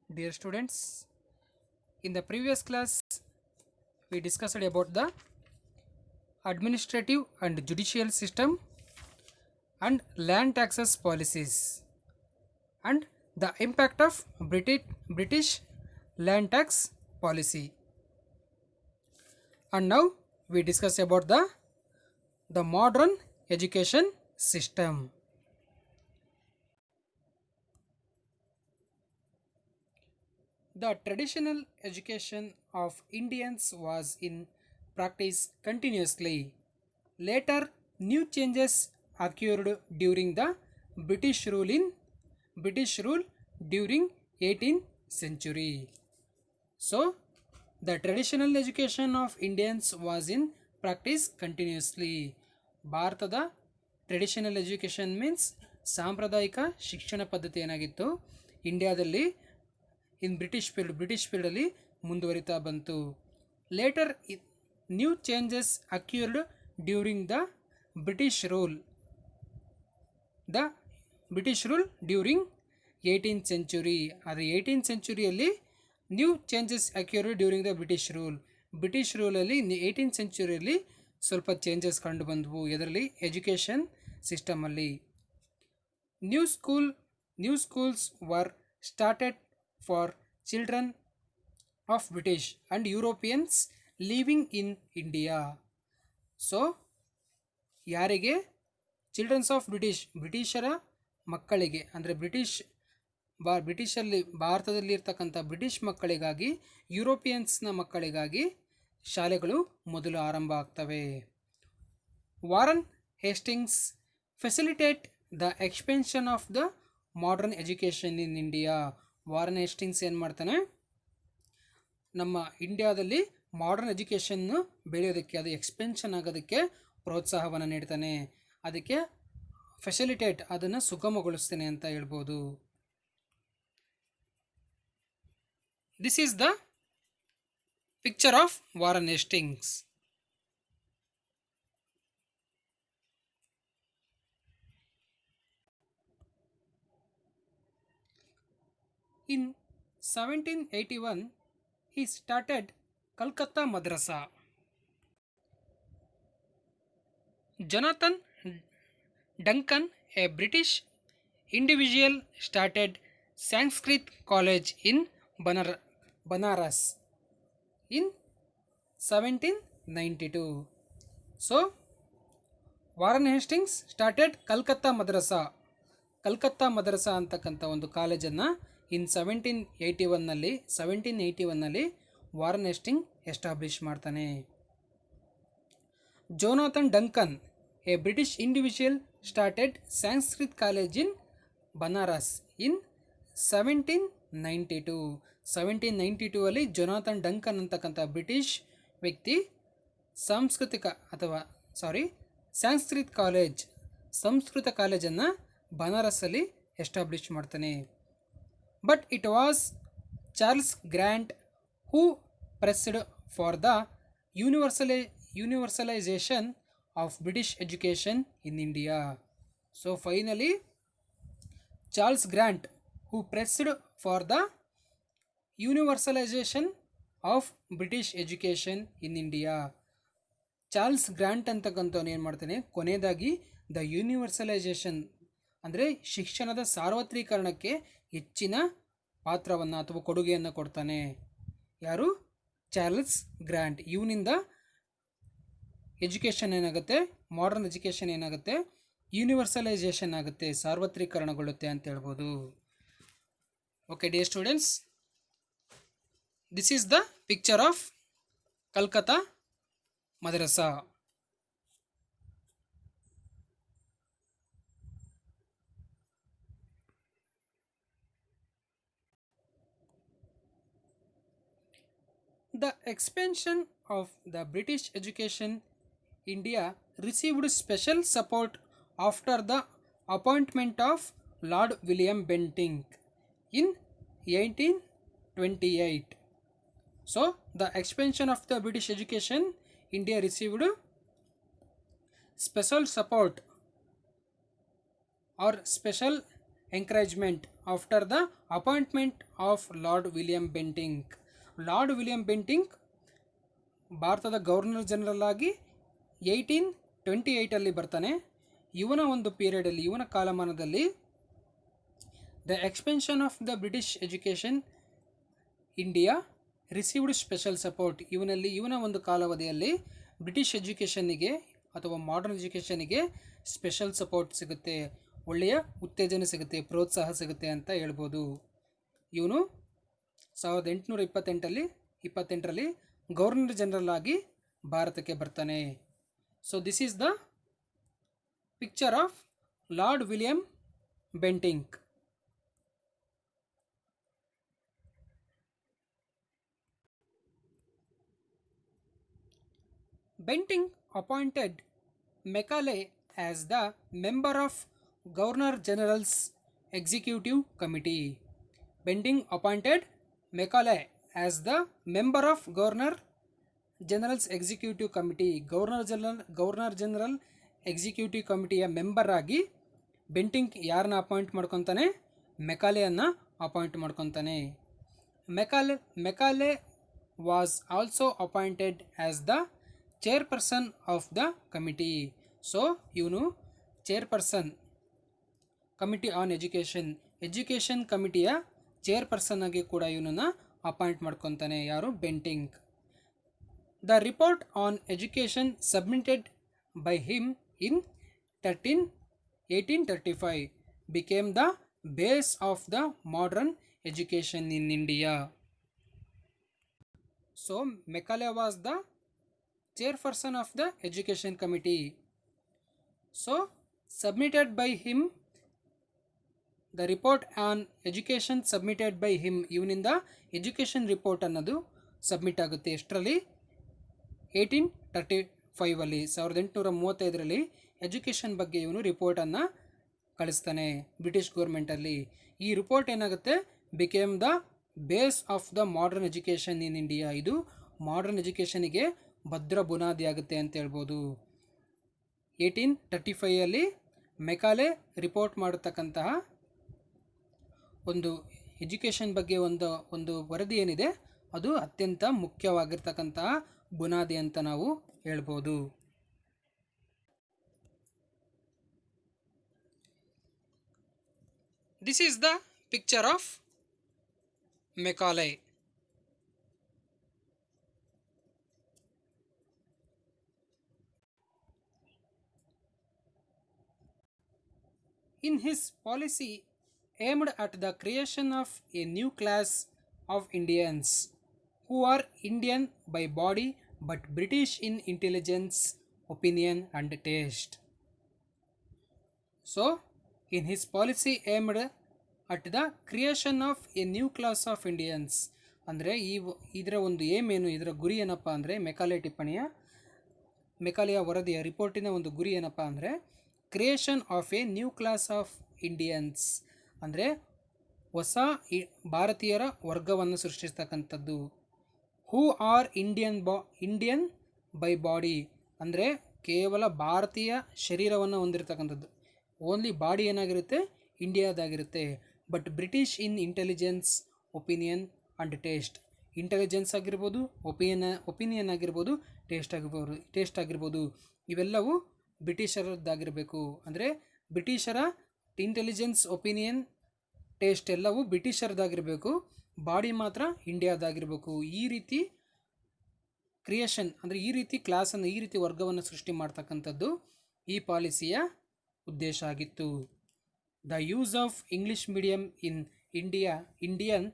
Dear students, in the previous class we discussed about the administrative and judicial system and land taxes policies and the impact of British land tax policy. And now we discuss about the modern education system. The traditional education of Indians was in practice continuously. Later, new changes occurred during the British rule in British rule during 18th century. So, the traditional education of Indians was in practice continuously. ಭಾರತದ traditional education means ಸಾಂಪ್ರದಾಯಿಕ ಶಿಕ್ಷಣ ಪದ್ಧತಿ ಏನಾಗಿತ್ತು ಇಂಡಿಯಾದಲ್ಲಿ British ಪೀರಿಯಡಲ್ಲಿ ಮುಂದುವರಿತಾ ಬಂತು. Later new changes occurred during the British rule during 18th century. ಆದರೆ 18th ಸೆಂಚುರಿಯಲ್ಲಿ new changes occurred during the British ರೂಲಲ್ಲಿ 18th ಸೆಂಚುರಿಯಲ್ಲಿ ಸ್ವಲ್ಪ ಚೇಂಜಸ್ ಕಂಡು ಬಂದವು. ಇದರಲ್ಲಿ ಎಜುಕೇಷನ್ ಸಿಸ್ಟಮಲ್ಲಿ new schools were started for children of British and Europeans living in India. So ಯಾರಿಗೆ ಚಿಲ್ಡ್ರನ್ಸ್ ಆಫ್ ಬ್ರಿಟಿಷರ ಮಕ್ಕಳಿಗೆ ಅಂದರೆ ಬ್ರಿಟಿಷಲ್ಲಿ ಭಾರತದಲ್ಲಿ ಇರ್ತಕ್ಕಂಥ ಬ್ರಿಟಿಷ್ ಮಕ್ಕಳಿಗಾಗಿ ಯುರೋಪಿಯನ್ಸ್ನ ಮಕ್ಕಳಿಗಾಗಿ ಶಾಲೆಗಳು ಮೊದಲು ಆರಂಭ ಆಗ್ತವೆ. Warren Hastings facilitate the expansion of the modern education in India. Warren Hastings ಏನು ಮಾಡ್ತಾನೆ, ನಮ್ಮ ಇಂಡಿಯಾದಲ್ಲಿ ಮಾಡರ್ನ್ ಎಜುಕೇಷನ್ನು ಬೆಳೆಯೋದಕ್ಕೆ, ಅದು ಎಕ್ಸ್ಪೆನ್ಷನ್ ಆಗೋದಕ್ಕೆ ಪ್ರೋತ್ಸಾಹವನ್ನು ನೀಡ್ತಾನೆ. ಅದಕ್ಕೆ ಫೆಸಿಲಿಟೇಟ್, ಅದನ್ನು ಸುಗಮಗೊಳಿಸ್ತೇನೆ ಅಂತ ಹೇಳ್ಬೋದು. This is the picture of Warren Hastings. In 1781, he started Calcutta Madrasa. Jonathan Duncan, a British individual, started Sanskrit College in Banaras in 1792. So, Warren Hastings started Calcutta Madrasa ಅಂತಕ್ಕಂಥ ಒಂದು ಕಾಲೇಜನ್ನು ಇನ್ 1781ನಲ್ಲಿ ವಾರನ್ ಹೇಸ್ಟಿಂಗ್ ಎಸ್ಟಾಬ್ಲಿಷ್ ಮಾಡ್ತಾನೆ. Jonathan Duncan, a British individual, started Sanskrit college in Banaras in 1792 ಅಲ್ಲಿ Jonathan Duncan ಅಂತಕ್ಕಂಥ British ವ್ಯಕ್ತಿ ಸಂಸ್ಕೃತ ಕಾಲೇಜನ್ನು ಬನಾರಸ್ಸಲ್ಲಿ ಎಸ್ಟಾಬ್ಲಿಷ್ ಮಾಡ್ತಾನೆ. But it was Charles Grant who pressed for the universalisation of British education in India. So finally Charles Grant who pressed for the universalization of British education in India. Charles Grant ಅಂತಕ್ಕಂಥವ್ನು ಏನು ಮಾಡ್ತಾನೆ, ಕೊನೆಯದಾಗಿ the universalisation ಅಂದರೆ ಶಿಕ್ಷಣದ ಸಾರ್ವತ್ರೀಕರಣಕ್ಕೆ ಹೆಚ್ಚಿನ ಪಾತ್ರವನ್ನು ಅಥವಾ ಕೊಡುಗೆಯನ್ನು ಕೊಡ್ತಾನೆ. ಯಾರು? Charles Grant. ಇವನಿಂದ ಎಜುಕೇಷನ್ ಏನಾಗುತ್ತೆ, ಮಾಡರ್ನ್ ಎಜುಕೇಷನ್ ಏನಾಗುತ್ತೆ, ಯೂನಿವರ್ಸಲೈಸೇಷನ್ ಆಗುತ್ತೆ, ಸಾರ್ವತ್ರೀಕರಣಗೊಳ್ಳುತ್ತೆ ಅಂತ ಹೇಳ್ಬೋದು. Okay, dear students, this is the picture of Calcutta Madrasa. The expansion of the British education India received special support after the appointment of Lord William Bentinck in 1828. So, the expansion of the British education India received special support or special encouragement after the appointment of Lord William Bentinck. Lord William Bentinck ಭಾರತದ governor general ಆಗಿ 1828 ಬರ್ತಾನೆ. ಇವನ ಒಂದು ಪೀರಿಯಡಲ್ಲಿ, ಇವನ ಕಾಲಮಾನದಲ್ಲಿ the expansion of the British education India received special support. ಇವನ ಒಂದು ಕಾಲಾವಧಿಯಲ್ಲಿ ಬ್ರಿಟಿಷ್ ಎಜುಕೇಷನ್ನಿಗೆ ಅಥವಾ ಮಾಡರ್ನ್ ಎಜುಕೇಷನ್ನಿಗೆ ಸ್ಪೆಷಲ್ ಸಪೋರ್ಟ್ ಸಿಗುತ್ತೆ, ಒಳ್ಳೆಯ ಉತ್ತೇಜನ ಸಿಗುತ್ತೆ, ಪ್ರೋತ್ಸಾಹ ಸಿಗುತ್ತೆ ಅಂತ ಹೇಳ್ಬೋದು. ಇವನು 1828ರಲ್ಲಿ ಗವರ್ನರ್ ಜನರಲ್ ಆಗಿ ಭಾರತಕ್ಕೆ ಬರ್ತಾನೆ. So this is the picture of lord William Bentinck. Bentinck appointed Macaulay as the member of Governor General's Executive Committee. Bentinck appointed Macaulay as the member of Governor General's Executive Committee. Governor General Executive Committeeಯ member ಆಗಿ Bentinck ಯಾರನ್ನ appoint ಮಾಡ್ಕೊತಾನೆ? ಮೆಕಾಲೆಯನ್ನ appoint ಮಾಡ್ಕೊತಾನೆ. Macaulay was also appointed as the chairperson of the committee. So ಇವನು chairperson, committee on education ಕಮಿಟಿಯ chairperson ಆಗಿ ಕೂಡ ಇವನನ್ನು ಅಪಾಯಿಂಟ್ ಮಾಡ್ಕೊತಾನೆ. ಯಾರು? Bentinck. The report on education submitted by him in 1835 became the base of the modern education in India. So Macaulay was the chairperson of the education committee. So submitted by him, the report on education submitted by him, ಇವನಿಂದ education report ಅನ್ನೋದು submit ಆಗುತ್ತೆ. ಎಷ್ಟರಲ್ಲಿ? 1835 1835ರಲ್ಲಿ education ಬಗ್ಗೆ ಇವನು ರಿಪೋರ್ಟನ್ನು ಕಳಿಸ್ತಾನೆ British ಗೌರ್ಮೆಂಟಲ್ಲಿ. ಈ report ಏನಾಗುತ್ತೆ? Became the base of the modern education in India. ಇದು ಮಾಡರ್ನ್ ಎಜುಕೇಷನಿಗೆ ಭದ್ರ ಬುನಾದಿ ಆಗುತ್ತೆ ಅಂತ ಹೇಳ್ಬೋದು. 1835 ಮೆಕಾಲೆ ರಿಪೋರ್ಟ್ ಮಾಡತಕ್ಕಂತಹ ಒಂದು ಎಜುಕೇಷನ್ ಬಗ್ಗೆ ಒಂದು ವರದಿ ಏನಿದೆ ಅದು ಅತ್ಯಂತ ಮುಖ್ಯವಾಗಿರ್ತಕ್ಕಂತಹ ಬುನಾದಿ ಅಂತ ನಾವು ಹೇಳ್ಬೋದು. This is the picture of Macaulay. In his policy aimed at the creation of a new class of Indians who are Indian by body but British in intelligence, opinion and taste. So, in his policy aimed at the creation of a new class of Indians, ಅಂದರೆ ಇದರ ಒಂದು aim ಏನು, ಇದರ ಗುರಿ ಏನಪ್ಪ ಅಂದರೆ, ಮೆಕಾಲೆಯ ವರದಿಯ ರಿಪೋರ್ಟಿನ ಒಂದು ಗುರಿ ಏನಪ್ಪ ಅಂದರೆ creation of a new class of Indians, ಅಂದರೆ ಹೊಸ ಭಾರತೀಯರ ವರ್ಗವನ್ನು ಸೃಷ್ಟಿಸ್ತಕ್ಕಂಥದ್ದು. Who are Indian by body, ಅಂದರೆ ಕೇವಲ ಭಾರತೀಯ ಶರೀರವನ್ನು ಹೊಂದಿರತಕ್ಕಂಥದ್ದು. ಓನ್ಲಿ ಬಾಡಿ ಏನಾಗಿರುತ್ತೆ? ಇಂಡಿಯಾದಾಗಿರುತ್ತೆ. But British in intelligence, opinion and taste. Intelligence ಆಗಿರ್ಬೋದು, ಒಪಿನಿಯನ್ ಆಗಿರ್ಬೋದು, ಟೇಸ್ಟ್ ಆಗಿರ್ಬೋದು, ಇವೆಲ್ಲವೂ ಬ್ರಿಟಿಷರದ್ದಾಗಿರಬೇಕು. ಅಂದರೆ ಬ್ರಿಟಿಷರ ಇಂಟೆಲಿಜೆನ್ಸ್, ಒಪಿನಿಯನ್, ಟೇಸ್ಟ್ ಎಲ್ಲವೂ ಬ್ರಿಟಿಷರದಾಗಿರಬೇಕು, ಬಾಡಿ ಮಾತ್ರ ಇಂಡಿಯಾದಾಗಿರಬೇಕು. ಈ ರೀತಿ ಕ್ರಿಯೇಷನ್ ಅಂದರೆ ಈ ರೀತಿ ಕ್ಲಾಸನ್ನು, ಈ ರೀತಿ ವರ್ಗವನ್ನು ಸೃಷ್ಟಿ ಮಾಡ್ತಕ್ಕಂಥದ್ದು ಈ ಪಾಲಿಸಿಯ ಉದ್ದೇಶ ಆಗಿತ್ತು. The use of English medium in Indian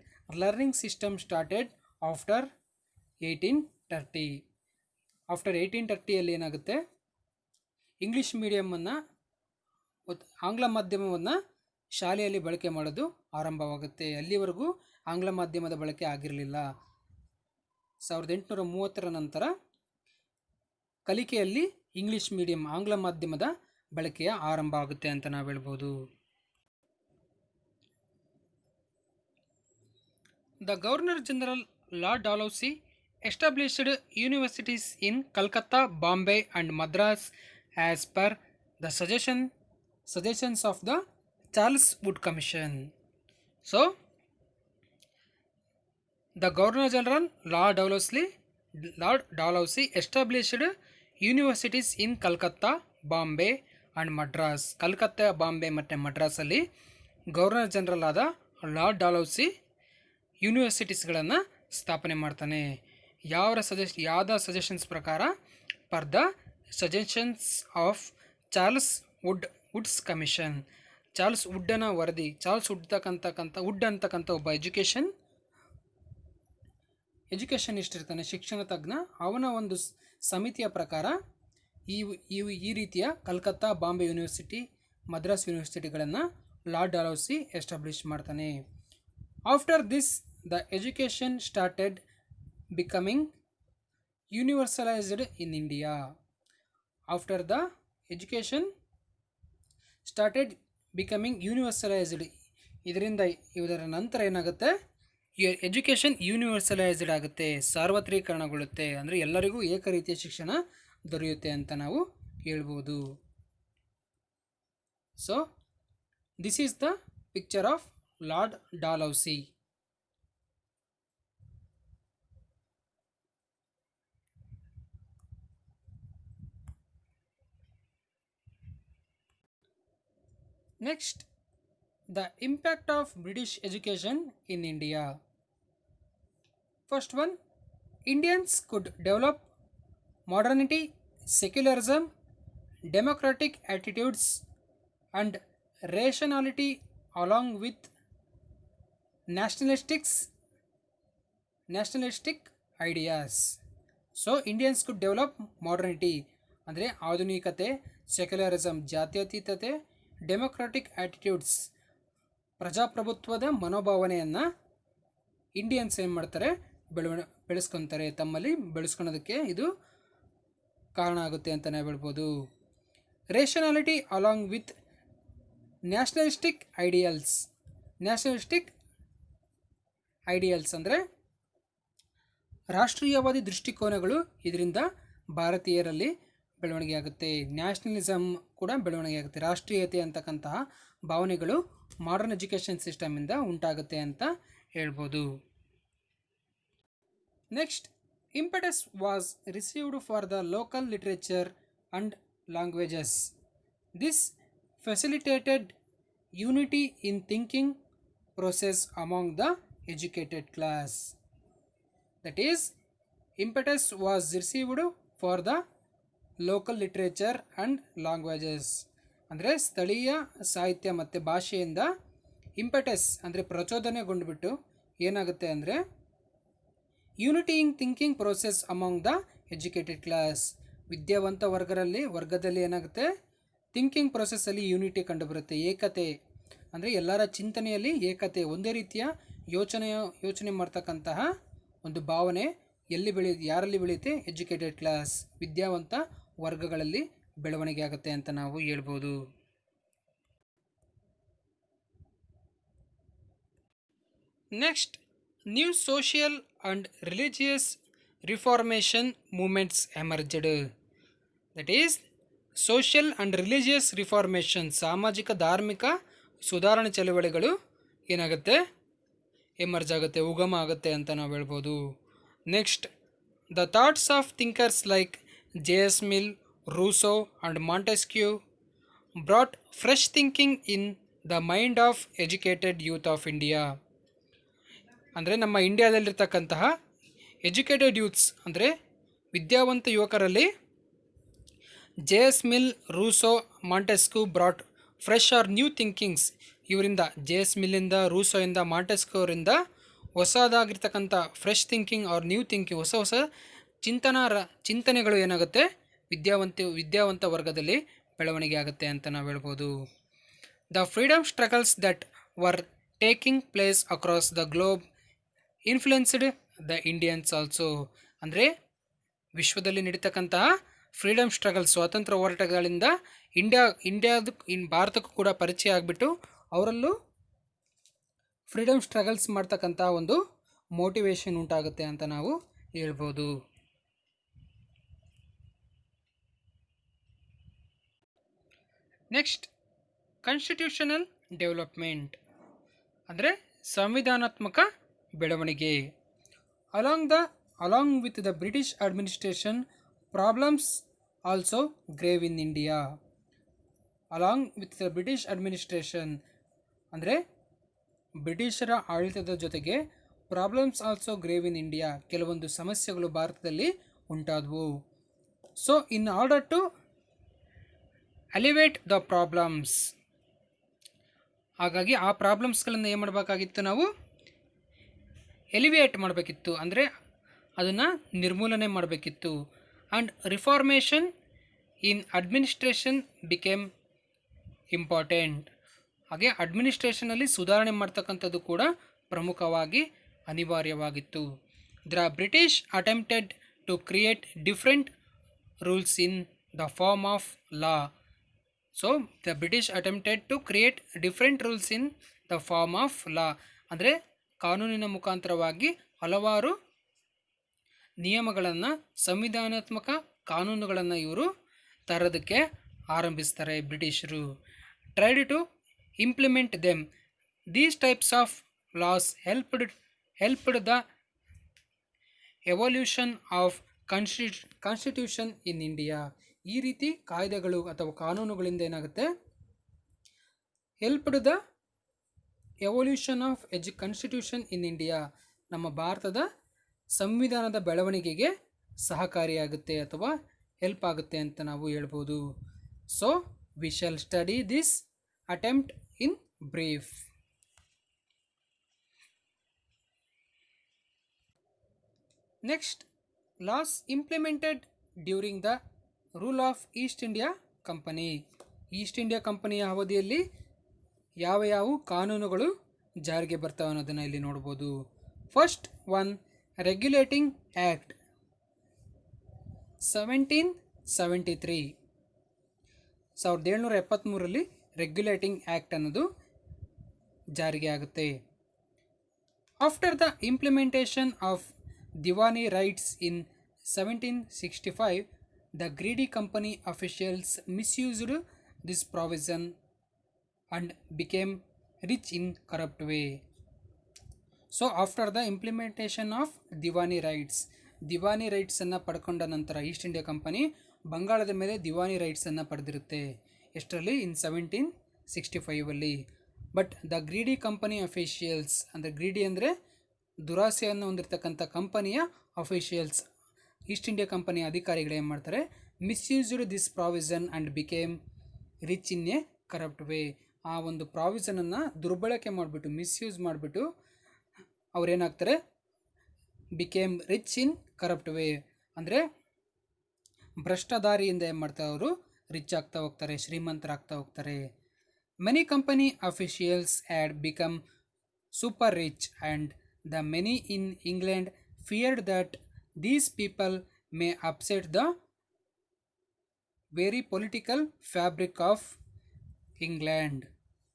learning system started after 1830. After 1830 ಏನಾಗುತ್ತೆ? ಇಂಗ್ಲೀಷ್ ಮೀಡಿಯಮನ್ನು, ಆಂಗ್ಲ ಮಾಧ್ಯಮವನ್ನು ಶಾಲೆಯಲ್ಲಿ ಬಳಕೆ ಮಾಡೋದು ಆರಂಭವಾಗುತ್ತೆ. ಅಲ್ಲಿವರೆಗೂ ಆಂಗ್ಲ ಮಾಧ್ಯಮದ ಬಳಕೆ ಆಗಿರಲಿಲ್ಲ. 1830 ನಂತರ ಕಲಿಕೆಯಲ್ಲಿ ಇಂಗ್ಲೀಷ್ ಮೀಡಿಯಂ, ಆಂಗ್ಲ ಮಾಧ್ಯಮದ ಬಳಕೆಯ ಆರಂಭ ಆಗುತ್ತೆ ಅಂತ ನಾವು ಹೇಳ್ಬೋದು. The governor general Lord Dalhousie established universities in Calcutta, Bombay and Madras as per the suggestions of the Charles Wood Commission. So the governor general Lord Dalhousie established universities in Calcutta, Bombay and Madras. Calcutta, Bombay ಮತ್ತು ಮಡ್ರಾಸಲ್ಲಿ governor general ಆದ Lord Dalhousie ಯೂನಿವರ್ಸಿಟೀಸ್ಗಳನ್ನು ಸ್ಥಾಪನೆ ಮಾಡ್ತಾನೆ. ಯಾವ್ದ suggestions ಪ್ರಕಾರ? Per the suggestions of Charles Woods commission. Charles ವುಡ್ಡನ ವರದಿ. ಚಾರ್ಲ್ಸ್ ವುಡ್ ಅಂತಕ್ಕಂಥ ಒಬ್ಬ ಎಜುಕೇಷನಿಸ್ಟ್ ಇರ್ತಾನೆ, ಶಿಕ್ಷಣ ತಜ್ಞ. ಅವನ ಒಂದು ಸಮಿತಿಯ ಪ್ರಕಾರ ಈ ರೀತಿಯ ಕಲ್ಕತ್ತಾ, ಬಾಂಬೆ ಯೂನಿವರ್ಸಿಟಿ, ಮದ್ರಾಸ್ ಯೂನಿವರ್ಸಿಟಿಗಳನ್ನು ಲಾರ್ಡ್ ಡಾಲೌಸಿ ಎಸ್ಟಾಬ್ಲಿಷ್ ಮಾಡ್ತಾನೆ. After this the education started becoming universalised in India. After the education started becoming universalised. ಇದರ ನಂತರ ಏನಾಗುತ್ತೆ? ಎಜುಕೇಷನ್ ಯೂನಿವರ್ಸಲೈಸ್ಡ್ ಆಗುತ್ತೆ, ಸಾರ್ವತ್ರೀಕರಣಗೊಳ್ಳುತ್ತೆ. ಅಂದರೆ ಎಲ್ಲರಿಗೂ ಏಕ ರೀತಿಯ ಶಿಕ್ಷಣ ದೊರೆಯುತ್ತೆ ಅಂತ ನಾವು ಹೇಳ್ಬೋದು. So this is the picture of lord Dalhousie. Next, the impact of British education in India. First one, Indians could develop modernity, secularism, democratic attitudes and rationality along with nationalistic ideas. So Indians could develop modernity ಅಂದರೆ ಆಧುನಿಕತೆ, secularism ಜಾತ್ಯತೀತತೆ, democratic attitudes ಪ್ರಜಾಪ್ರಭುತ್ವದ ಮನೋಭಾವನೆಯನ್ನು Indians ಏನು ಮಾಡ್ತಾರೆ? ಬೆಳೆಸ್ಕೊತಾರೆ. ತಮ್ಮಲ್ಲಿ ಬೆಳೆಸ್ಕೊಳೋದಕ್ಕೆ ಇದು ಕಾರಣ ಆಗುತ್ತೆ ಅಂತ ನಾವು ಹೇಳ್ಬೋದು. ರೇಷನಾಲಿಟಿ ಅಲಾಂಗ್ ವಿತ್ ನ್ಯಾಷನಲಿಸ್ಟಿಕ್ ಐಡಿಯಲ್ಸ್ ಅಂದರೆ ರಾಷ್ಟ್ರೀಯವಾದಿ ದೃಷ್ಟಿಕೋನಗಳು ಇದರಿಂದ ಭಾರತೀಯರಲ್ಲಿ ಬೆಳವಣಿಗೆ ಆಗುತ್ತೆ. ನ್ಯಾಷನಲಿಸಮ್ ಕೂಡ ಬೆಳವಣಿಗೆ ಆಗುತ್ತೆ. ರಾಷ್ಟ್ರೀಯತೆ ಅಂತಕ್ಕಂತಹ ಭಾವನೆಗಳು ಮಾಡರ್ನ್ ಎಜುಕೇಷನ್ ಸಿಸ್ಟಮಿಂದ ಉಂಟಾಗುತ್ತೆ ಅಂತ ಹೇಳ್ಬೋದು. Next, impetus was received for the local literature and languages. This facilitated unity in thinking process among the educated class. That is, impetus was received for the local literature and languages. ಅಂದರೆ ಸ್ಥಳೀಯ ಸಾಹಿತ್ಯ ಮತ್ತು ಭಾಷೆಯಿಂದ ಇಂಪೆಟಸ್ ಅಂದರೆ ಪ್ರಚೋದನೆಗೊಂಡುಬಿಟ್ಟು ಏನಾಗುತ್ತೆ ಅಂದರೆ unity in thinking process among the educated class. ವಿದ್ಯಾವಂತ ವರ್ಗದಲ್ಲಿ ಏನಾಗುತ್ತೆ? ಥಿಂಕಿಂಗ್ ಪ್ರೋಸೆಸ್ಸಲ್ಲಿ ಯೂನಿಟಿ ಕಂಡುಬರುತ್ತೆ, ಏಕತೆ. ಅಂದರೆ ಎಲ್ಲರ ಚಿಂತನೆಯಲ್ಲಿ ಏಕತೆ, ಒಂದೇ ರೀತಿಯ ಯೋಚನೆ ಮಾಡ್ತಕ್ಕಂತಹ ಒಂದು ಭಾವನೆ ಯಾರಲ್ಲಿ ಬೆಳೆಯುತ್ತೆ? ಎಜುಕೇಟೆಡ್ ಕ್ಲಾಸ್, ವಿದ್ಯಾವಂತ ವರ್ಗಗಳಲ್ಲಿ ಬೆಳವಣಿಗೆ ಆಗುತ್ತೆ ಅಂತ ನಾವು ಹೇಳ್ಬೋದು. Next, new social and religious reformation movements emerged. That is social and religious reformation, ಸಾಮಾಜಿಕ ಧಾರ್ಮಿಕ ಸುಧಾರಣೆ ಚಳವಳಿಗಳು ಏನಾಗುತ್ತೆ? ಎಮರ್ಜ್ ಆಗುತ್ತೆ, ಉಗಮ ಆಗುತ್ತೆ ಅಂತ ನಾವು ಹೇಳ್ಬೋದು. Next, the thoughts of thinkers like J.S. Mill, Rousseau and Montesquieu brought fresh thinking in the mind of educated youth of India. ಅಂದರೆ ನಮ್ಮ ಇಂಡಿಯಾದಲ್ಲಿರ್ತಕ್ಕಂತಹ ಎಜುಕೇಟೆಡ್ ಯೂತ್ಸ್ ಅಂದರೆ ವಿದ್ಯಾವಂತ ಯುವಕರಲ್ಲಿ J.S. Mill, Rousseau, Montesquieu brought fresh or new thinkings. ಇವರಿಂದ J.S. ಮಿಲ್ಲಿಂದ, ರೂಸೋಯಿಂದ, ಮಾಂಟೆಸ್ಕ್ಯೂರಿಂದ ಹೊಸದಾಗಿರ್ತಕ್ಕಂಥ fresh thinking or new thinking, ಹೊಸ ಚಿಂತನೆಗಳು ಏನಾಗುತ್ತೆ? ವಿದ್ಯಾವಂತ ವರ್ಗದಲ್ಲಿ ಬೆಳವಣಿಗೆ ಆಗುತ್ತೆ ಅಂತ ನಾವು ಹೇಳ್ಬೋದು. The freedom struggles that were taking place across the globe influenced the Indians also. ಅಂದರೆ ವಿಶ್ವದಲ್ಲಿ ನಡೀತಕ್ಕಂತಹ ಫ್ರೀಡಮ್ ಸ್ಟ್ರಗಲ್, ಸ್ವಾತಂತ್ರ್ಯ ಹೋರಾಟಗಳಿಂದ ಭಾರತಕ್ಕೂ ಕೂಡ ಪರಿಚಯ ಆಗಿಬಿಟ್ಟು ಅವರಲ್ಲೂ ಫ್ರೀಡಮ್ ಸ್ಟ್ರಗಲ್ಸ್ ಮಾಡ್ತಕ್ಕಂಥ ಒಂದು ಮೋಟಿವೇಶನ್ ಉಂಟಾಗುತ್ತೆ ಅಂತ ನಾವು ಹೇಳ್ಬೋದು. ನೆಕ್ಸ್ಟ್, ಕಾನ್ಸ್ಟಿಟ್ಯೂಷನಲ್ ಡೆವಲಪ್ಮೆಂಟ್ ಅಂದರೆ ಸಂವಿಧಾನಾತ್ಮಕ ಬೆಳವಣಿಗೆ. Along with the British administration problems also grave in India. Along with the British administration ಅಂದರೆ ಬ್ರಿಟಿಷರ ಆಡಳಿತದ ಜೊತೆಗೆ problems also grave in India, ಕೆಲವೊಂದು ಸಮಸ್ಯೆಗಳು ಭಾರತದಲ್ಲಿ ಉಂಟಾದವು. So in order to alleviate the problems, ಹಾಗಾಗಿ ಆ ಪ್ರಾಬ್ಲಮ್ಸ್ಗಳನ್ನು ಏನು ಮಾಡಬೇಕಾಗಿತ್ತು, ನಾವು ಎಲಿವೇಟ್ ಮಾಡಬೇಕಿತ್ತು, ಅಂದರೆ ಅದನ್ನು ನಿರ್ಮೂಲನೆ ಮಾಡಬೇಕಿತ್ತು. And reformation in administration became important. ಹಾಗೆ ಅಡ್ಮಿನಿಸ್ಟ್ರೇಷನಲ್ಲಿ ಸುಧಾರಣೆ ಮಾಡ್ತಕ್ಕಂಥದ್ದು ಕೂಡ ಪ್ರಮುಖವಾಗಿ ಅನಿವಾರ್ಯವಾಗಿತ್ತು. The British attempted to create different rules in the form of law. So the British attempted to create different rules in the form of law, ಅಂದರೆ ಕಾನೂನಿನ ಮುಖಾಂತರವಾಗಿ ಹಲವಾರು ನಿಯಮಗಳನ್ನು, ಸಂವಿಧಾನಾತ್ಮಕ ಕಾನೂನುಗಳನ್ನು ಇವರು ತರೋದಕ್ಕೆ ಆರಂಭಿಸ್ತಾರೆ ಬ್ರಿಟಿಷರು. Tried to implement them. These types of laws helped the evolution of constitution in India. ಈ ರೀತಿ ಕಾಯ್ದೆಗಳು ಅಥವಾ ಕಾನೂನುಗಳಿಂದ ಏನಾಗುತ್ತೆ, helped the evolution of constitution in India, ನಮ್ಮ ಭಾರತದ ಸಂವಿಧಾನದ ಬೆಳವಣಿಗೆಗೆ ಸಹಕಾರಿಯಾಗುತ್ತೆ ಅಥವಾ ಹೆಲ್ಪ್ ಆಗುತ್ತೆ ಅಂತ ನಾವು ಹೇಳ್ಬೋದು. So we shall study this attempt in brief. Next, laws implemented during the rule of East India company. East India ಕಂಪನಿಯ ಅವಧಿಯಲ್ಲಿ ಯಾವ ಕಾನೂನುಗಳು ಜಾರಿಗೆ ಬರ್ತವೆ ಅನ್ನೋದನ್ನು ಇಲ್ಲಿ ನೋಡ್ಬೋದು. First one, regulating act 1773. 1773ರಲ್ಲಿ ರೆಗ್ಯುಲೇಟಿಂಗ್ ಆ್ಯಕ್ಟ್ ಅನ್ನೋದು ಜಾರಿಗೆ ಆಗುತ್ತೆ. After the implementation of Diwani rights in 1765, the greedy company officials misused this provision and became rich in corrupt way. So after the implementation of Diwani ರೈಟ್ಸನ್ನು ಪಡ್ಕೊಂಡ ನಂತರ ಈಸ್ಟ್ ಇಂಡಿಯಾ ಕಂಪನಿ ಬಂಗಾಳದ ಮೇಲೆ ದಿವಾನಿ ರೈಟ್ಸನ್ನು ಪಡೆದಿರುತ್ತೆ. ಎಷ್ಟರಲ್ಲಿ? ಇನ್ 1765ಅಲ್ಲಿ. But the greedy company officials, ಅಂದರೆ ಗ್ರೀಡಿ ಅಂದರೆ ದುರಾಸೆಯನ್ನು ಹೊಂದಿರತಕ್ಕಂಥ ಕಂಪನಿಯ ಅಫಿಷಿಯಲ್ಸ್, ಈಸ್ಟ್ ಇಂಡಿಯಾ ಕಂಪನಿಯ ಅಧಿಕಾರಿಗಳು ಏನು ಮಾಡ್ತಾರೆ, misused this provision and became rich in a corrupt way. ಆ ಒಂದು ಪ್ರಾವಿಷನನ್ನು ದುರ್ಬಳಕೆ ಮಾಡಿಬಿಟ್ಟು, ಮಿಸ್ಯೂಸ್ ಮಾಡಿಬಿಟ್ಟು ಅವರೇನಾಗ್ತಾರೆ, became rich in corrupt way, ಅಂದರೆ ಭ್ರಷ್ಟದಾರಿಯಿಂದ ಏನು ಮಾಡ್ತಾರೆ, ಅವರು ರಿಚ್ ಆಗ್ತಾ ಹೋಗ್ತಾರೆ, ಶ್ರೀಮಂತರಾಗ್ತಾ ಹೋಗ್ತಾರೆ. Many company officials had become super rich and the many in England feared that these people may upset the very political fabric of England.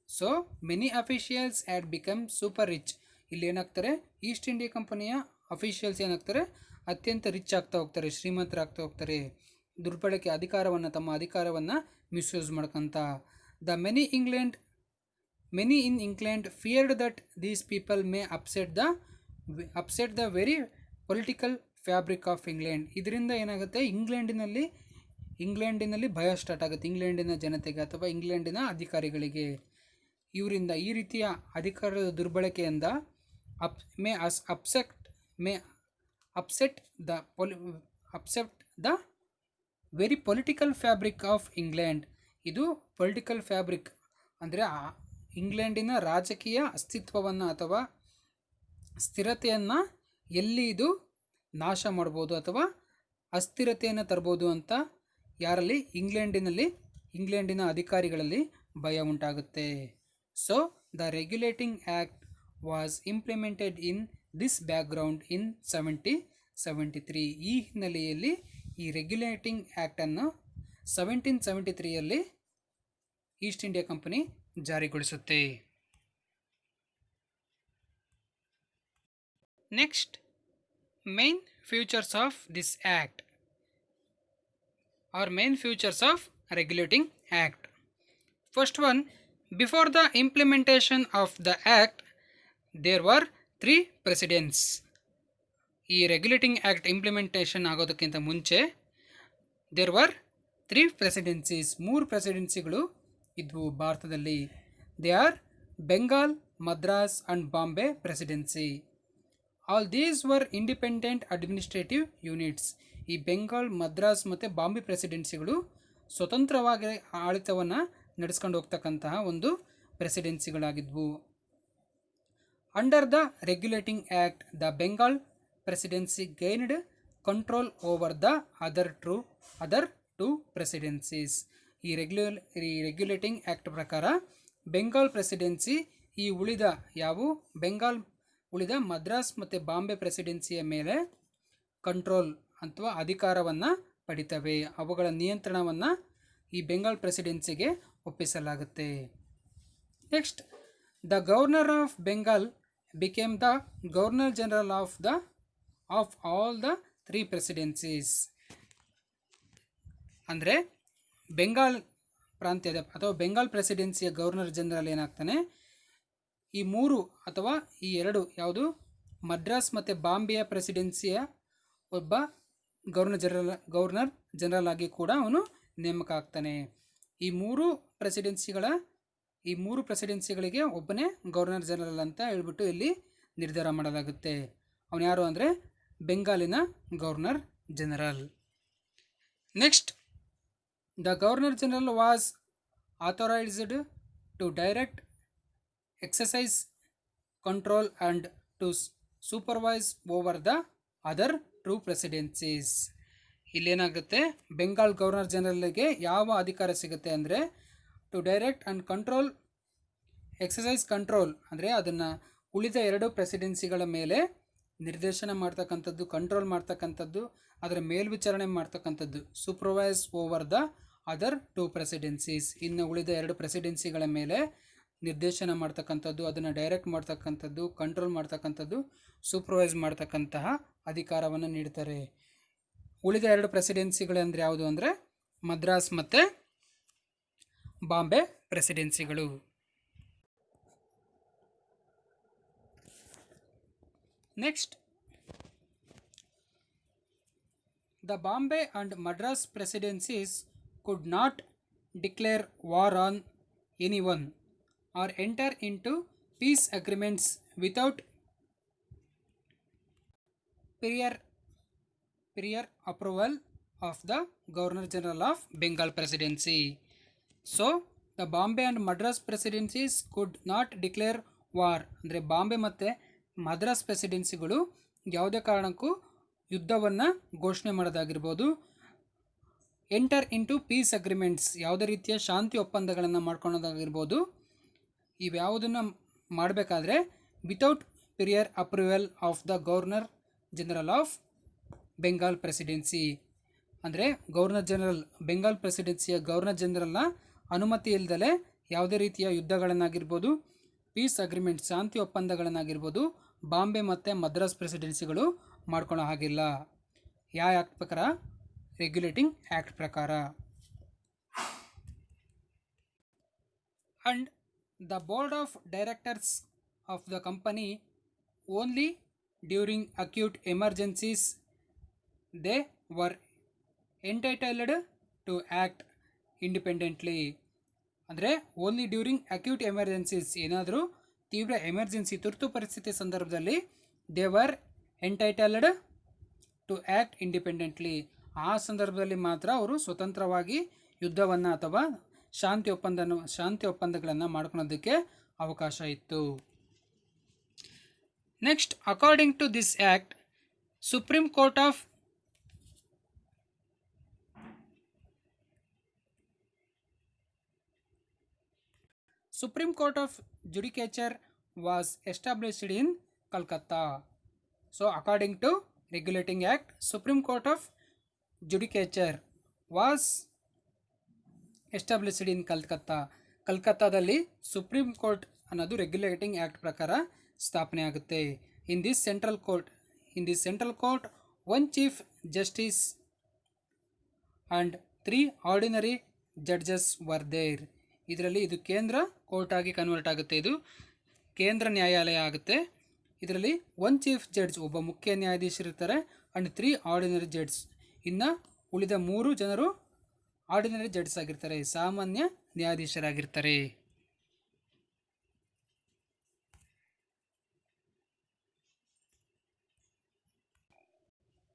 So many officials had become super rich. ಇಲ್ಲಿ ಏನಾಗ್ತಾರೆ, East India ಕಂಪನಿಯ officials ಏನಾಗ್ತಾರೆ, ಅತ್ಯಂತ rich ಆಗ್ತಾ ಹೋಗ್ತಾರೆ, ಶ್ರೀಮಂತರಾಗ್ತಾ ಹೋಗ್ತಾರೆ, ದುರ್ಬಳಕೆ ತಮ್ಮ ಅಧಿಕಾರವನ್ನು ಮಿಸ್ಯೂಸ್ ಮಾಡ್ಕೊಂತ. The many in England feared that these people may upset the very political fabric of England. ಇದರಿಂದ ಏನಾಗುತ್ತೆ, ಇಂಗ್ಲೆಂಡಿನಲ್ಲಿ ಭಯ ಸ್ಟಾರ್ಟ್ ಆಗುತ್ತೆ, ಇಂಗ್ಲೆಂಡಿನ ಜನತೆಗೆ ಅಥವಾ ಇಂಗ್ಲೆಂಡಿನ ಅಧಿಕಾರಿಗಳಿಗೆ. ಇವರಿಂದ ಈ ರೀತಿಯ ಅಧಿಕಾರದ ದುರ್ಬಳಕೆಯಿಂದ upset the very political fabric of England. ಇದು ಪೊಲಿಟಿಕಲ್ ಫ್ಯಾಬ್ರಿಕ್ ಅಂದರೆ ಇಂಗ್ಲೆಂಡಿನ ರಾಜಕೀಯ ಅಸ್ತಿತ್ವವನ್ನು ಅಥವಾ ಸ್ಥಿರತೆಯನ್ನು ಎಲ್ಲಿ ಇದು ನಾಶ ಮಾಡ್ಬೋದು ಅಥವಾ ಅಸ್ಥಿರತೆಯನ್ನು ತರ್ಬೋದು ಅಂತ ಯಾರಲ್ಲಿ, ಇಂಗ್ಲೆಂಡಿನ ಅಧಿಕಾರಿಗಳಲ್ಲಿ ಭಯ ಉಂಟಾಗುತ್ತೆ. So the regulating act was implemented in this background in 1773. ಈ ಹಿನ್ನೆಲೆಯಲ್ಲಿ ಈ ರೆಗ್ಯುಲೇಟಿಂಗ್ ಆ್ಯಕ್ಟನ್ನು 1773ಯಲ್ಲಿ ಈಸ್ಟ್ ಇಂಡಿಯಾ ಕಂಪನಿ ಜಾರಿಗೊಳಿಸುತ್ತೆ. Next, main features of this act or main features of regulating act. First one, before the implementation of the act, there were 3 presidents. ಈ regulating act implementation ಆಗೋದಕ್ಕಿಂತ ಮುಂಚೆ there were 3 presidencies, 3 ಪ್ರೆಸಿಡೆನ್ಸಿಗಳು ಇದ್ವು ಭಾರತದಲ್ಲಿ. They are Bengal, Madras and Bombay presidency. All these were independent administrative units. ಈ ಬೆಂಗಾಲ್, ಮದ್ರಾಸ್ ಮತ್ತು ಬಾಂಬೆ ಪ್ರೆಸಿಡೆನ್ಸಿಗಳು ಸ್ವತಂತ್ರವಾಗಿ ಆಡಳಿತವನ್ನು ನಡೆಸ್ಕೊಂಡು ಹೋಗ್ತಕ್ಕಂತಹ ಒಂದು ಪ್ರೆಸಿಡೆನ್ಸಿಗಳಾಗಿದ್ವು. Under the regulating act the Bengal presidency gained control over the other two presidencies. ಈ ರೆಗ್ಯುಲೇಟಿಂಗ್ ಆ್ಯಕ್ಟ್ ಪ್ರಕಾರ ಬೆಂಗಾಲ್ ಪ್ರೆಸಿಡೆನ್ಸಿ ಉಳಿದ ಮದ್ರಾಸ್ ಮತ್ತು ಬಾಂಬೆ ಪ್ರೆಸಿಡೆನ್ಸಿಯ ಮೇಲೆ ಕಂಟ್ರೋಲ್ ಅಥವಾ ಅಧಿಕಾರವನ್ನು ಪಡಿತವೆ. ಅವುಗಳ ನಿಯಂತ್ರಣವನ್ನು ಈ ಬೆಂಗಾಲ್ ಪ್ರೆಸಿಡೆನ್ಸಿಗೆ ಒಪ್ಪಿಸಲಾಗುತ್ತೆ. Next, the governor of Bengal became the governor general of all the 3 presidencies. ಅಂದರೆ ಬೆಂಗಾಲ್ ಪ್ರಾಂತ್ಯದ ಅಥವಾ ಬೆಂಗಾಲ್ ಪ್ರೆಸಿಡೆನ್ಸಿಯ ಗವರ್ನರ್ ಜನರಲ್ ಏನಾಗ್ತಾನೆ, ಈ 3 ಅಥವಾ ಈ 2 ಯಾವುದು ಮದ್ರಾಸ್ ಮತ್ತು ಬಾಂಬೆಯ ಪ್ರೆಸಿಡೆನ್ಸಿಯ ಒಬ್ಬ ಗವರ್ನರ್ ಜನರಲ್ ಆಗಿ ಕೂಡ ಅವನು ನೇಮಕ ಆಗ್ತಾನೆ. ಈ ಮೂರು ಪ್ರೆಸಿಡೆನ್ಸಿಗಳಿಗೆ ಒಬ್ಬನೇ ಗವರ್ನರ್ ಜನರಲ್ ಅಂತ ಹೇಳ್ಬಿಟ್ಟು ಇಲ್ಲಿ ನಿರ್ಧಾರ ಮಾಡಲಾಗುತ್ತೆ. ಅವನು ಯಾರು ಅಂದರೆ ಬೆಂಗಾಲಿನ governor general. Next, the governor general was authorised to direct, exercise control and to supervise over the other 2 presidencies. ಇಲ್ಲೇನಾಗುತ್ತೆ, ಬೆಂಗಾಲ್ ಗವರ್ನರ್ ಜನರಲ್ಗೆ ಯಾವ ಅಧಿಕಾರ ಸಿಗುತ್ತೆ ಅಂದರೆ to direct and control, exercise control ಅಂದರೆ ಅದನ್ನು ಉಳಿದ 2 ಪ್ರೆಸಿಡೆನ್ಸಿಗಳ ಮೇಲೆ ನಿರ್ದೇಶನ ಮಾಡ್ತಕ್ಕಂಥದ್ದು, ಕಂಟ್ರೋಲ್ ಮಾಡ್ತಕ್ಕಂಥದ್ದು, ಅದರ ಮೇಲ್ವಿಚಾರಣೆ ಮಾಡ್ತಕ್ಕಂಥದ್ದು. ಸೂಪರ್ವೈಸ್ ಓವರ್ ದ ಅದರ್ 2 ಪ್ರೆಸಿಡೆನ್ಸೀಸ್, ಇನ್ನು ಉಳಿದ 2 ಪ್ರೆಸಿಡೆನ್ಸಿಗಳ ಮೇಲೆ ನಿರ್ದೇಶನ ಮಾಡ್ತಕ್ಕಂಥದ್ದು, ಅದನ್ನು ಡೈರೆಕ್ಟ್ ಮಾಡ್ತಕ್ಕಂಥದ್ದು, ಕಂಟ್ರೋಲ್ ಮಾಡ್ತಕ್ಕಂಥದ್ದು, ಸೂಪರ್ವೈಸ್ ಮಾಡ್ತಕ್ಕಂತಹ ಅಧಿಕಾರವನ್ನು ನೀಡ್ತಾರೆ. ಉಳಿದ 2 ಪ್ರೆಸಿಡೆನ್ಸಿಗಳಂದರೆ ಯಾವುದು ಅಂದರೆ ಮದ್ರಾಸ್ ಮತ್ತು ಬಾಂಬೆ ಪ್ರೆಸಿಡೆನ್ಸಿಗಳು. Next, the Bombay and Madras presidencies could not declare war on anyone or enter into peace agreements without prior approval of the Governor General of Bengal Presidency. So, the Bombay and Madras presidencies could not declare war. ಅಂದರೆ ಬಾಂಬೆ ಮತ್ತು ಮದ್ರಾಸ್ ಪ್ರೆಸಿಡೆನ್ಸಿಗಳು ಯಾವುದೇ ಕಾರಣಕ್ಕೂ ಯುದ್ಧವನ್ನು ಘೋಷಣೆ ಮಾಡೋದಾಗಿರ್ಬೋದು, enter into piece agreements ಯಾವುದೇ ರೀತಿಯ ಶಾಂತಿ ಒಪ್ಪಂದಗಳನ್ನು ಮಾಡ್ಕೊಳ್ಳೋದಾಗಿರ್ಬೋದು, ಇವ್ಯಾವುದನ್ನು ಮಾಡಬೇಕಾದ್ರೆ without prior approval of the governor general of Bengal presidency. ಅಂದರೆ ಬೆಂಗಾಲ್ ಪ್ರೆಸಿಡೆನ್ಸಿಯ ಗವರ್ನರ್ ಜನರಲ್ನ ಅನುಮತಿ ಇಲ್ಲದಲೇ ಯಾವುದೇ ರೀತಿಯ ಯುದ್ಧಗಳನ್ನಾಗಿರ್ಬೋದು, ಪೀಸ್ ಅಗ್ರಿಮೆಂಟ್ ಶಾಂತಿ ಒಪ್ಪಂದಗಳನ್ನಾಗಿರ್ಬೋದು ಬಾಂಬೆ ಮತ್ತು ಮದ್ರಾಸ್ ಪ್ರೆಸಿಡೆನ್ಸಿಗಳು ಮಾಡ್ಕೊಳ್ಳೋ ಹಾಗಿಲ್ಲ. ಯಾವ ಆ್ಯಕ್ಟ್ ಪ್ರಕಾರ? ರೆಗ್ಯುಲೇಟಿಂಗ್ ಆ್ಯಕ್ಟ್ ಪ್ರಕಾರ. And the board of directors of the company only during acute emergencies they were entitled to act independently. ಅಂದರೆ ಓನ್ಲಿ ಡ್ಯೂರಿಂಗ್ ಅಕ್ಯೂಟ್ ಎಮರ್ಜೆನ್ಸೀಸ್, ಏನಾದರೂ ತೀವ್ರ ಎಮರ್ಜೆನ್ಸಿ ತುರ್ತು ಪರಿಸ್ಥಿತಿ ಸಂದರ್ಭದಲ್ಲಿ they were entitled to act independently. ಆ ಸಂದರ್ಭದಲ್ಲಿ ಮಾತ್ರ ಅವರು ಸ್ವತಂತ್ರವಾಗಿ ಯುದ್ಧವನ್ನು ಅಥವಾ ಶಾಂತಿ ಒಪ್ಪಂದಗಳನ್ನು ಮಾಡ್ಕೊಳ್ಳೋದಕ್ಕೆ ಅವಕಾಶ ಇತ್ತು. Next, according to this act, supreme court of judicature was established in Calcutta. So according to regulating act, supreme court of judicature was established in ಕಲ್ಕತ್ತಾದಲ್ಲಿ ಸುಪ್ರೀಂ ಕೋರ್ಟ್ ಅನ್ನೋದು ರೆಗ್ಯುಲೇಟಿಂಗ್ ಆ್ಯಕ್ಟ್ ಪ್ರಕಾರ ಸ್ಥಾಪನೆ ಆಗುತ್ತೆ. In this central court 1 chief justice and 3 ordinary judges were there. ಇದರಲ್ಲಿ ಇದು ಕೇಂದ್ರ court ಆಗಿ convert ಆಗುತ್ತೆ. ಇದು ಕೇಂದ್ರ ನ್ಯಾಯಾಲಯ ಆಗುತ್ತೆ. ಇದರಲ್ಲಿ 1 ಚೀಫ್ ಜಡ್ಜ್, ಒಬ್ಬ ಮುಖ್ಯ ನ್ಯಾಯಾಧೀಶರಿರ್ತಾರೆ, ಆ್ಯಂಡ್ 3 ಆರ್ಡಿನರಿ ಜಡ್ಜ್. ಇನ್ನು ಉಳಿದ 3 ಜನರು ಆರ್ಡಿನರಿ ಜಡ್ಜ್ ಆಗಿರ್ತಾರೆ, ಸಾಮಾನ್ಯ ನ್ಯಾಯಾಧೀಶರಾಗಿರ್ತಾರೆ.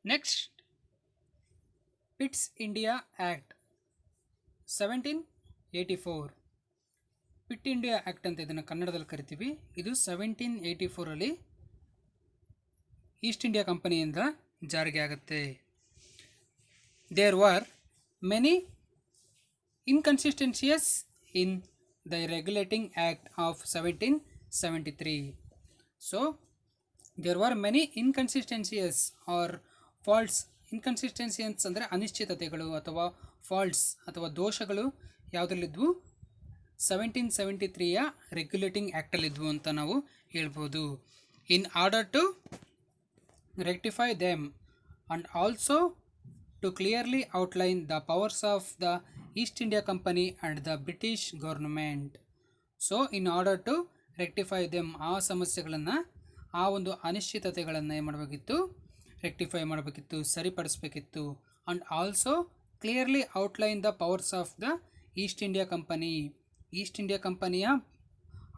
Next, Pitt's India act 1784. Pitt India act ಅಂತ ಇದನ್ನು ಕನ್ನಡದಲ್ಲಿ ಕರಿತೀವಿ. ಇದು 1784 ಈಸ್ಟ್ ಇಂಡಿಯಾ ಕಂಪನಿಯಿಂದ ಜಾರಿಗೆ ಆಗುತ್ತೆ. There were many inconsistencies in the regulating act of 1773. So there were many inconsistencies or faults. Inconsistencies ಅಂದರೆ ಅನಿಶ್ಚಿತತೆಗಳು ಅಥವಾ ಫಾಲ್ಟ್ಸ್ ಅಥವಾ ದೋಷಗಳು ಯಾವುದರಲ್ಲಿದ್ವು? 1773ಯ ರೆಗ್ಯುಲೇಟಿಂಗ್ ಆ್ಯಕ್ಟಲ್ಲಿದ್ವು ಅಂತ ನಾವು ಹೇಳ್ಬೋದು. In order to rectify them and also to clearly outline the powers of the East India company and the British government. So in order to rectify them, ಆ ಸಮಸ್ಯೆಗಳನ್ನು, ಆ ಒಂದು ಅನಿಶ್ಚಿತತೆಗಳನ್ನು ಏನು ಮಾಡಬೇಕಿತ್ತು? ರೆಕ್ಟಿಫೈ ಮಾಡಬೇಕಿತ್ತು, ಸರಿಪಡಿಸಬೇಕಿತ್ತು. And also clearly outline the powers of the East India company. East India ಕಂಪನಿಯ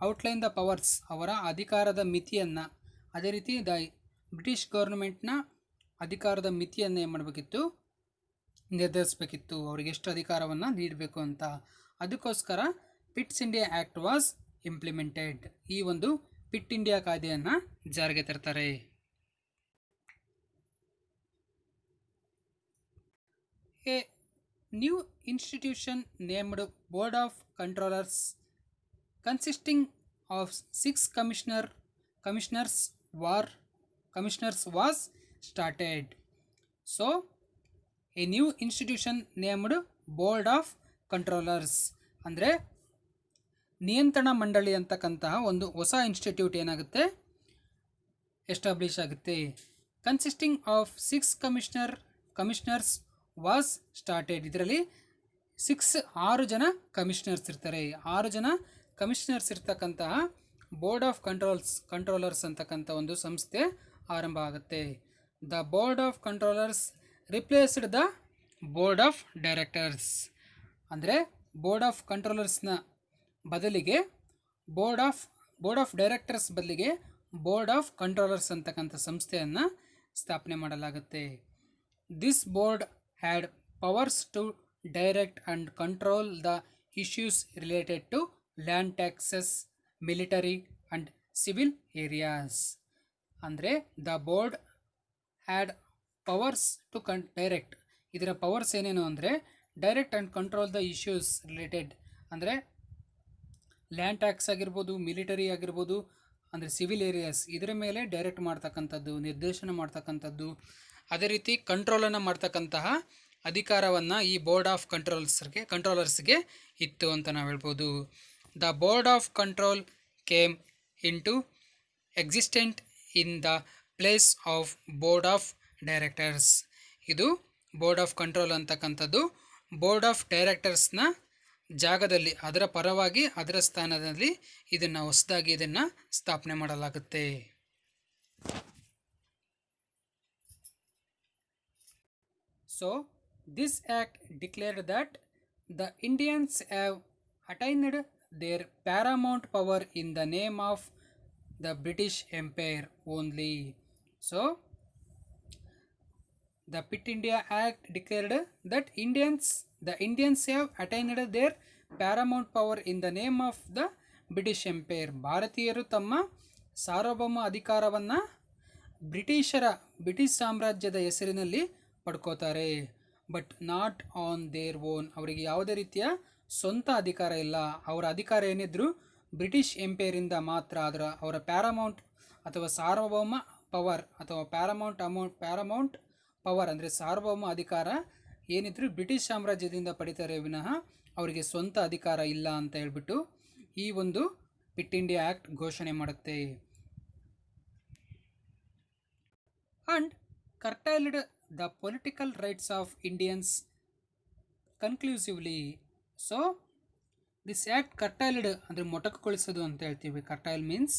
ಔಟ್ಲೈನ್ ದ ಪವರ್ಸ್, ಅವರ ಅಧಿಕಾರದ ಮಿತಿಯನ್ನು, ಅದೇ ರೀತಿ ದ ಬ್ರಿಟಿಷ್ ಗೌರ್ಮೆಂಟ್ನ ಅಧಿಕಾರದ ಮಿತಿಯನ್ನು ಏನು ಮಾಡಬೇಕಿತ್ತು? ನಿರ್ಧರಿಸಬೇಕಿತ್ತು, ಅವರಿಗೆ ಎಷ್ಟು ಅಧಿಕಾರವನ್ನು ನೀಡಬೇಕು ಅಂತ. ಅದಕ್ಕೋಸ್ಕರ pits India act was implemented. ಈ ಒಂದು ಪಿಟ್ ಇಂಡಿಯಾ ಕಾಯ್ದೆಯನ್ನು ಜಾರಿಗೆ ತರ್ತಾರೆ. A new institution named board of controllers consisting of 6 commissioners was started. So a new institution named board of controllers ಅಂದರೆ ನಿಯಂತ್ರಣ ಮಂಡಳಿ ಅಂತಕ್ಕಂತಹ ಒಂದು ಹೊಸ ಇನ್ಸ್ಟಿಟ್ಯೂಟ್ ಏನಾಗುತ್ತೆ? ಎಸ್ಟಾಬ್ಲಿಷ್ ಆಗುತ್ತೆ. Consisting of 6 commissioners was started. ಇದರಲ್ಲಿ 6 ಜನ ಕಮಿಷನರ್ಸ್ ಇರ್ತಾರೆ. 6 ಜನ ಕಮಿಷನರ್ಸ್ ಇರ್ತಕ್ಕಂತಹ ಬೋರ್ಡ್ ಆಫ್ ಕಂಟ್ರೋಲರ್ಸ್ ಅಂತಕ್ಕಂಥ ಒಂದು ಸಂಸ್ಥೆ ಆರಂಭ ಆಗುತ್ತೆ. The board of controllers replaced the board of directors. ಅಂದರೆ ಬೋರ್ಡ್ ಆಫ್ ಕಂಟ್ರೋಲರ್ಸ್ನ ಬದಲಿಗೆ ಬೋರ್ಡ್ ಆಫ್ ಡೈರೆಕ್ಟರ್ಸ್ ಬದಲಿಗೆ ಬೋರ್ಡ್ ಆಫ್ ಕಂಟ್ರೋಲರ್ಸ್ ಅಂತಕ್ಕಂಥ ಸಂಸ್ಥೆಯನ್ನು ಸ್ಥಾಪನೆ ಮಾಡಲಾಗುತ್ತೆ. This board had powers to direct and control the issues related to land taxes, military and civil areas. ಅಂದರೆ the board had powers to direct. ಇದರ powers ಏನೇನು ಅಂದರೆ direct and control the issues related, ಅಂದರೆ land tax ಆಗಿರ್ಬೋದು, military ಆಗಿರ್ಬೋದು, ಅಂದರೆ civil areas, ಇದರ ಮೇಲೆ ಡೈರೆಕ್ಟ್ ಮಾಡ್ತಕ್ಕಂಥದ್ದು, ನಿರ್ದೇಶನ ಮಾಡ್ತಕ್ಕಂಥದ್ದು, ಅದೇ ರೀತಿ ಕಂಟ್ರೋಲನ್ನು ಮಾಡ್ತಕ್ಕಂತಹ ಅಧಿಕಾರವನ್ನು ಈ ಬೋರ್ಡ್ ಆಫ್ ಕಂಟ್ರೋಲರ್ಸ್ಗೆ ಇತ್ತು ಅಂತ ನಾವು ಹೇಳ್ಬೋದು. The board of control came into existent in the place of board of directors. ಇದು ಬೋರ್ಡ್ ಆಫ್ ಕಂಟ್ರೋಲ್ ಅಂತಕ್ಕಂಥದ್ದು ಬೋರ್ಡ್ ಆಫ್ ಡೈರೆಕ್ಟರ್ಸ್ನ ಜಾಗದಲ್ಲಿ, ಅದರ ಪರವಾಗಿ, ಅದರ ಸ್ಥಾನದಲ್ಲಿ ಹೊಸದಾಗಿ ಇದನ್ನು ಸ್ಥಾಪನೆ ಮಾಡಲಾಗುತ್ತೆ. So this act declared that the Indians have attained their paramount power in the name of the British Empire only. So the Pitt India Act declared that the Indians have attained their paramount power in the name of the British Empire. ಭಾರತೀಯರು ತಮ್ಮ ಸಾರ್ವಭೌಮ ಅಧಿಕಾರವನ್ನು British ಸಾಮ್ರಾಜ್ಯದ ಹೆಸರಿನಲ್ಲಿ ಪಡ್ಕೋತಾರೆ. But not on their own. ಅವರಿಗೆ ಯಾವುದೇ ರೀತಿಯ ಸ್ವಂತ ಅಧಿಕಾರ ಇಲ್ಲ. ಅವರ ಅಧಿಕಾರ ಏನಿದ್ರು ಬ್ರಿಟಿಷ್ ಎಂಪೈರಿಂದ ಮಾತ್ರ. ಅವರ ಪ್ಯಾರಾಮೌಂಟ್ ಅಥವಾ ಸಾರ್ವಭೌಮ ಪವರ್ ಅಥವಾ ಪ್ಯಾರಾಮೌಂಟ್ ಪವರ್ ಅಂದರೆ ಸಾರ್ವಭೌಮ ಅಧಿಕಾರ ಏನಿದ್ರು ಬ್ರಿಟಿಷ್ ಸಾಮ್ರಾಜ್ಯದಿಂದ ಪಡಿತಾರೆ ವಿನಃ ಅವರಿಗೆ ಸ್ವಂತ ಅಧಿಕಾರ ಇಲ್ಲ ಅಂತ ಹೇಳ್ಬಿಟ್ಟು ಈ ಒಂದು ಪಿಟ್ ಇಂಡಿಯಾ ಆ್ಯಕ್ಟ್ ಘೋಷಣೆ ಮಾಡುತ್ತೆ. And curtailed the political rights of Indians conclusively. So this act curtailed ಅಂದರೆ ಮೊಟಕುಗೊಳಿಸೋದು ಅಂತ ಹೇಳ್ತೀವಿ. Curtail means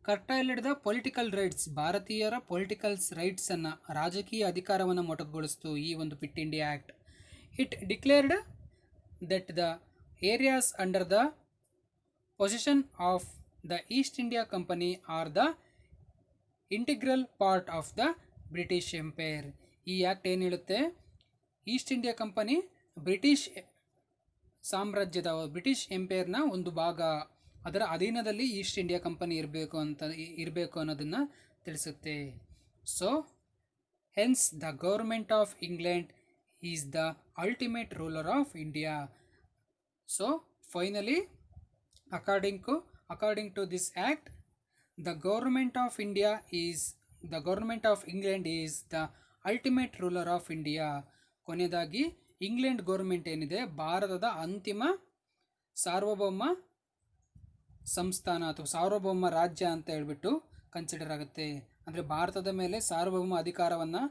curtailed the political rights, ಭಾರತೀಯರ ಪೊಲಿಟಿಕಲ್ಸ್ ರೈಟ್ಸನ್ನು, ರಾಜಕೀಯ ಅಧಿಕಾರವನ್ನು ಮೊಟಕುಗೊಳಿಸ್ತು ಈ ಒಂದು quit India act. It declared that the areas under the position of the East India company are the integral part of the British empire. ಈ act ಏನು ಹೇಳುತ್ತೆ, ಈಸ್ಟ್ ಇಂಡಿಯಾ ಕಂಪನಿ ಬ್ರಿಟಿಷ್ ಸಾಮ್ರಾಜ್ಯದ, ಬ್ರಿಟಿಷ್ ಎಂಪೈರ್ನ ಒಂದು ಭಾಗ, ಅದರ ಅಧೀನದಲ್ಲಿ ಈಸ್ಟ್ ಇಂಡಿಯಾ ಕಂಪನಿ ಇರಬೇಕು ಅನ್ನೋದನ್ನು ತಿಳಿಸುತ್ತೆ. So hence the government of England is the ultimate ruler of India. So finally according to this act, the government of England is the ultimate ruler of India. ಕೊನೆಯದಾಗಿ England government ಏನಿದೆ ಭಾರತದ ಅಂತಿಮ ಸಾರ್ವಭೌಮ ಸಂಸ್ಥಾನ ಅಥವಾ ಸಾರ್ವಭೌಮ ರಾಜ್ಯ ಅಂತ ಹೇಳ್ಬಿಟ್ಟು ಕನ್ಸಿಡರ್ ಆಗುತ್ತೆ. ಅಂದರೆ ಭಾರತದ ಮೇಲೆ ಸಾರ್ವಭೌಮ ಅಧಿಕಾರವನ್ನು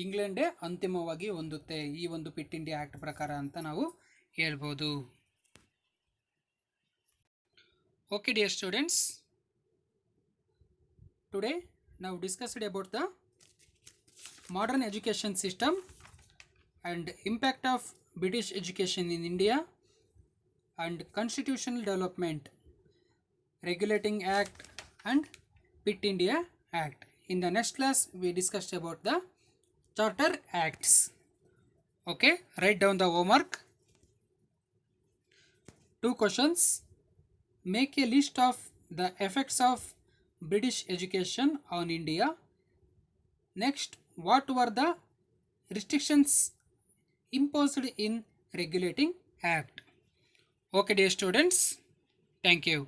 ಇಂಗ್ಲೆಂಡೇ ಅಂತಿಮವಾಗಿ ಹೊಂದುತ್ತೆ ಈ ಒಂದು ಕ್ವಿಟ್ ಇಂಡಿಯಾ ಆ್ಯಕ್ಟ್ ಪ್ರಕಾರ ಅಂತ ನಾವು ಹೇಳ್ಬೋದು. Okay dear students, today now discussed about the modern education system and impact of British education in India and constitutional development, regulating act and Quit India Act. In the next class we discussed about the charter acts. Okay, write down the homework. 2 questions. Make a list of the effects of British education on India. Next, what were the restrictions imposed in regulating act? Okay dear students, thank you.